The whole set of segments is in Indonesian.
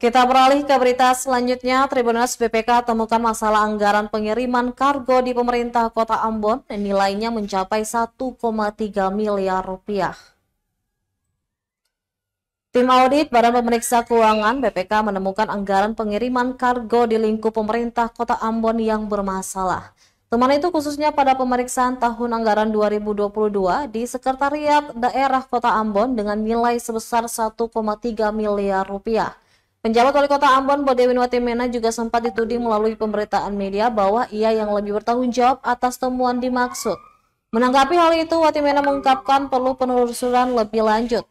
Kita beralih ke berita selanjutnya. Tribunnews BPK temukan masalah anggaran pengiriman kargo di pemerintah Kota Ambon dan nilainya mencapai 1,3 miliar rupiah. Tim audit Badan Pemeriksa Keuangan BPK menemukan anggaran pengiriman kargo di lingkup pemerintah Kota Ambon yang bermasalah. Temuan itu khususnya pada pemeriksaan tahun anggaran 2022 di Sekretariat Daerah Kota Ambon dengan nilai sebesar 1,3 miliar rupiah. Penjabat Wali Kota Ambon Bodewin Watimena juga sempat dituding melalui pemberitaan media bahwa ia yang lebih bertanggung jawab atas temuan dimaksud. Menanggapi hal itu, Watimena mengungkapkan perlu penelusuran lebih lanjut.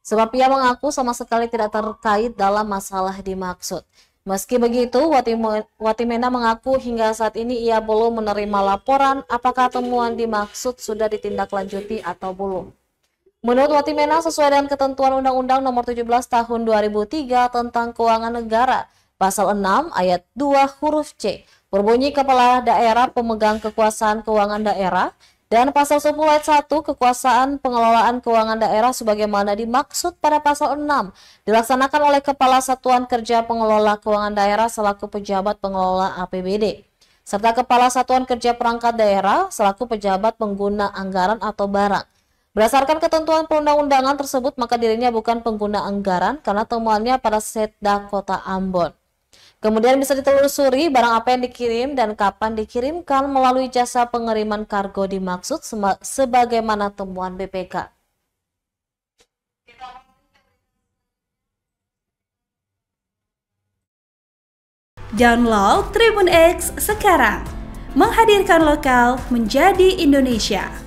Sebab ia mengaku sama sekali tidak terkait dalam masalah dimaksud. Meski begitu, Watimena mengaku hingga saat ini ia belum menerima laporan apakah temuan dimaksud sudah ditindaklanjuti atau belum. Menurut Watimena, sesuai dengan ketentuan Undang-Undang Nomor 17 Tahun 2003 tentang Keuangan Negara, Pasal 6 Ayat 2 huruf C, berbunyi Kepala Daerah pemegang kekuasaan keuangan daerah, dan Pasal 10 Ayat 1 kekuasaan pengelolaan keuangan daerah sebagaimana dimaksud pada Pasal 6 dilaksanakan oleh Kepala Satuan Kerja Pengelola Keuangan Daerah selaku pejabat pengelola APBD, serta Kepala Satuan Kerja Perangkat Daerah selaku pejabat pengguna anggaran atau barang. Berdasarkan ketentuan perundang-undangan tersebut, maka dirinya bukan pengguna anggaran karena temuannya pada Setda Kota Ambon. Kemudian bisa ditelusuri barang apa yang dikirim dan kapan dikirimkan melalui jasa pengiriman kargo dimaksud sebagaimana temuan BPK. Download Tribun X sekarang, menghadirkan lokal menjadi Indonesia.